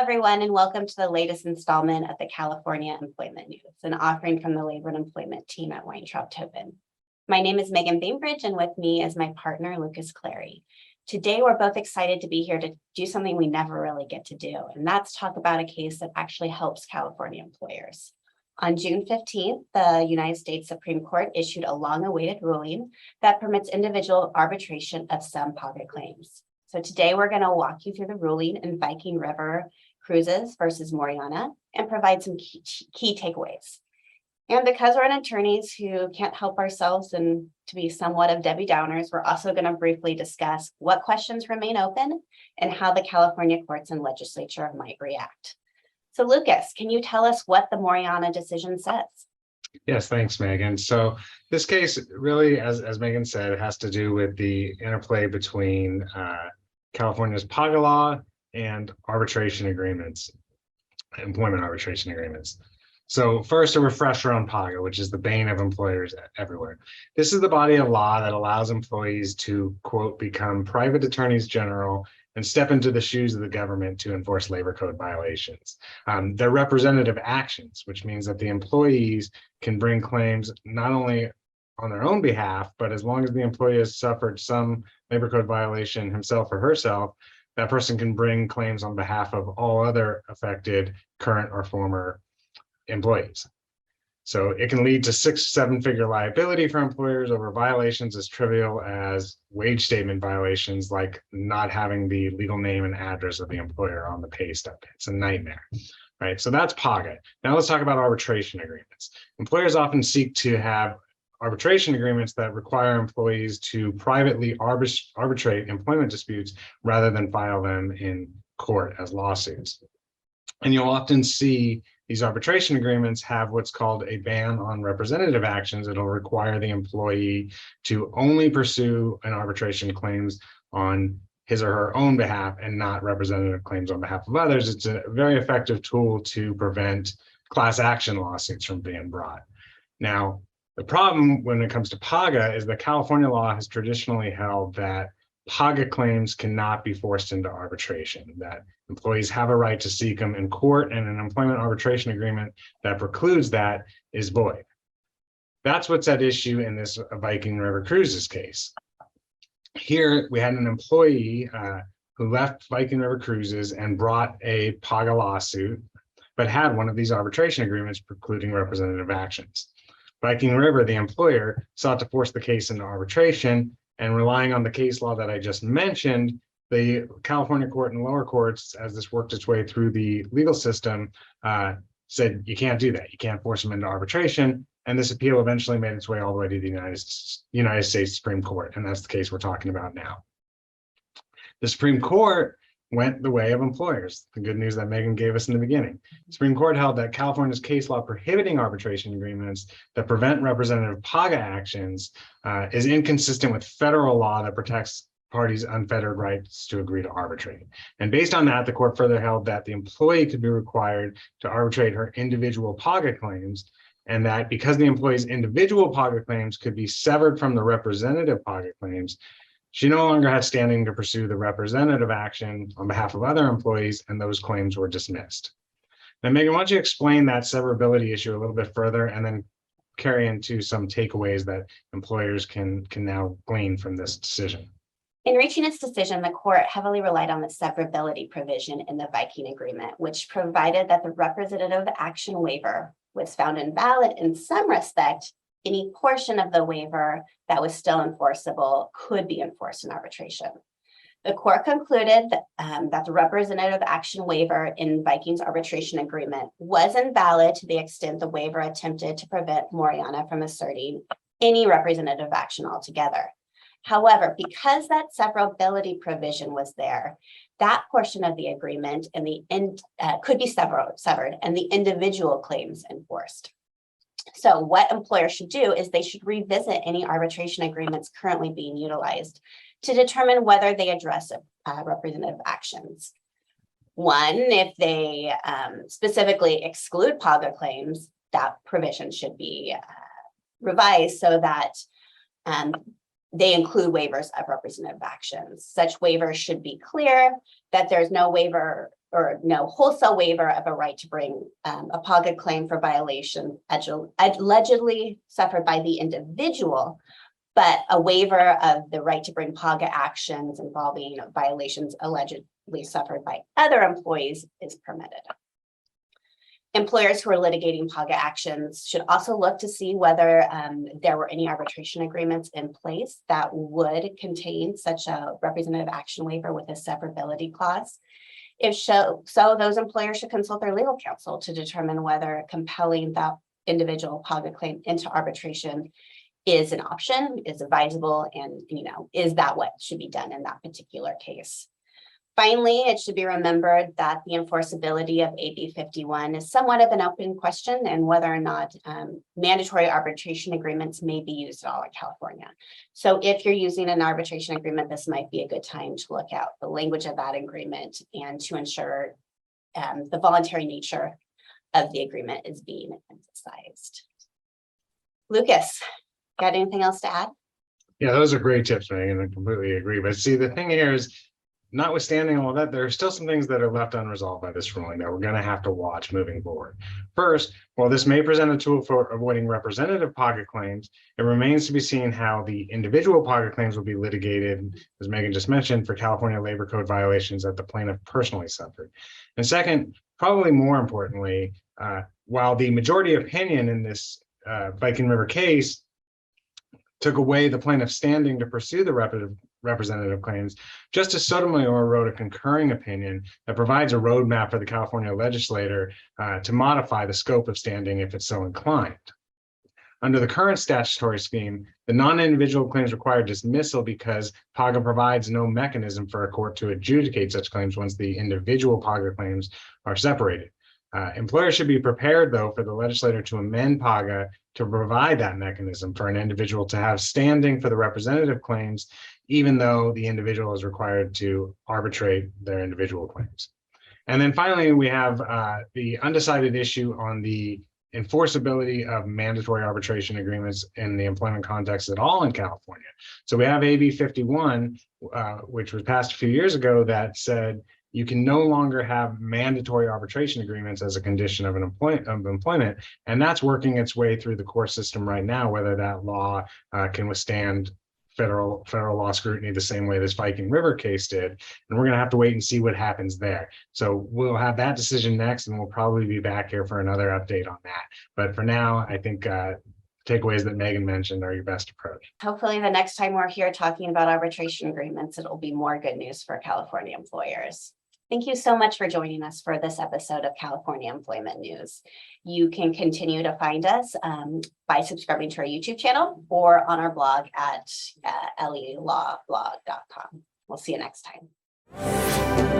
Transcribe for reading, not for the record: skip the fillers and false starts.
everyone, and welcome to the latest installment of the California Employment News, an offering from the Labor and Employment team at Weintraub Tobin. My name is Meagan Bainbridge, and with me is my partner, Lukas, Clary. Today, we're both excited to be here to do something we never really get to do, and that's talk about a case that actually helps California employers. On June 15th, the United States Supreme Court issued a long-awaited ruling that permits individual arbitration of some PAGA claims. So today we're going to walk you through the ruling in Viking River Cruises versus Moriana and provide some key takeaways. And because we're attorneys who can't help ourselves and to be somewhat of Debbie Downers, we're also going to briefly discuss what questions remain open and how the California courts and legislature might react. So Lukas, can you tell us what the Moriana decision says? Yes, thanks, Meagan. So this case really, as Meagan said, has to do with the interplay between California's PAGA law and arbitration agreements, employment arbitration agreements. So first, a refresher on PAGA, which is the bane of employers everywhere. This is the body of law that allows employees to, quote, become private attorneys general and step into the shoes of the government to enforce labor code violations. They're representative actions, which means that the employees can bring claims not only on their own behalf, but as long as the employee has suffered some labor code violation himself or herself, that person can bring claims on behalf of all other affected current or former employees. So it can lead to 6-7-figure liability for employers over violations as trivial as wage statement violations, like not having the legal name and address of the employer on the pay stub. It's a nightmare, right? So that's PAGA. Now let's talk about arbitration agreements. Employers often seek to have arbitration agreements that require employees to privately arbitrate employment disputes rather than file them in court as lawsuits. And you'll often see these arbitration agreements have what's called a ban on representative actions. It'll require the employee to only pursue an arbitration claims on his or her own behalf and not representative claims on behalf of others. It's a very effective tool to prevent class action lawsuits from being brought. Now, the problem when it comes to PAGA is that California law has traditionally held that PAGA claims cannot be forced into arbitration, that employees have a right to seek them in court, and an employment arbitration agreement that precludes that is void. That's what's at issue in this Viking River Cruises case. Here, we had an employee who left Viking River Cruises and brought a PAGA lawsuit, but had one of these arbitration agreements precluding representative actions. Viking River, the employer, sought to force the case into arbitration, and relying on the case law that I just mentioned, the California court and lower courts, as this worked its way through the legal system, said you can't do that. You can't force them into arbitration. And this appeal eventually made its way all the way to the United States Supreme Court. And that's the case we're talking about now. The Supreme Court went the way of employers. The good news that Meagan gave us in the beginning. The Supreme Court held that California's case law prohibiting arbitration agreements that prevent representative PAGA actions is inconsistent with federal law that protects parties' unfettered rights to agree to arbitrate. And based on that, the court further held that the employee could be required to arbitrate her individual PAGA claims, and that because the employee's individual PAGA claims could be severed from the representative PAGA claims, she no longer had standing to pursue the representative action on behalf of other employees, and those claims were dismissed. Now, Meagan, why don't you explain that severability issue a little bit further and then carry into some takeaways that employers can now glean from this decision? In reaching its decision, the court heavily relied on the severability provision in the Viking Agreement, which provided that the representative action waiver was found invalid in some respect. Any portion of the waiver that was still enforceable could be enforced in arbitration. The court concluded that the representative action waiver in Viking's arbitration agreement was invalid to the extent the waiver attempted to prevent Moriana from asserting any representative action altogether. However, because that severability provision was there, that portion of the agreement and could be severed and the individual claims enforced. So what employers should do is they should revisit any arbitration agreements currently being utilized to determine whether they address representative actions. One, if they specifically exclude PAGA claims, that provision should be revised so that they include waivers of representative actions. Such waivers should be clear that there's no waiver or no wholesale waiver of a right to bring a PAGA claim for violation allegedly suffered by the individual, but a waiver of the right to bring PAGA actions involving violations allegedly suffered by other employees is permitted. Employers who are litigating PAGA actions should also look to see whether there were any arbitration agreements in place that would contain such a representative action waiver with a severability clause. If so, those employers should consult their legal counsel to determine whether compelling that individual PAGA claim into arbitration is an option, is advisable, and is that what should be done in that particular case. Finally, it should be remembered that the enforceability of AB 51 is somewhat of an open question, and whether or not mandatory arbitration agreements may be used at all in California. So if you're using an arbitration agreement, this might be a good time to look out the language of that agreement and to ensure the voluntary nature of the agreement is being emphasized. Lukas, got anything else to add? Yeah, those are great tips, Megan. I completely agree. But see, the thing here is, notwithstanding all that, there are still some things that are left unresolved by this ruling that we're going to have to watch moving forward. First, while this may present a tool for avoiding representative PAGA claims, it remains to be seen how the individual PAGA claims will be litigated, as Megan just mentioned, for California Labor Code violations that the plaintiff personally suffered. And second, probably more importantly, while the majority opinion in this Viking River case took away the plaintiff's standing to pursue the representative claims, Justice Sotomayor wrote a concurring opinion that provides a roadmap for the California legislator to modify the scope of standing if it's so inclined. Under the current statutory scheme, the non-individual claims require dismissal because PAGA provides no mechanism for a court to adjudicate such claims once the individual PAGA claims are separated. Employers should be prepared, though, for the legislator to amend PAGA to provide that mechanism for an individual to have standing for the representative claims, even though the individual is required to arbitrate their individual claims. And then finally, we have the undecided issue on the enforceability of mandatory arbitration agreements in the employment context at all in California. So we have AB 51, which was passed a few years ago, that said you can no longer have mandatory arbitration agreements as a condition of employment, and that's working its way through the court system right now, whether that law can withstand federal law scrutiny the same way this Viking River case did. And we're going to have to wait and see what happens there. So we'll have that decision next, and we'll probably be back here for another update on that. But for now, I think takeaways that Megan mentioned are your best approach. Hopefully the next time we're here talking about arbitration agreements, it'll be more good news for California employers. Thank you so much for joining us for this episode of California Employment News. You can continue to find us by subscribing to our YouTube channel or on our blog at lelawblog.com. We'll see you next time.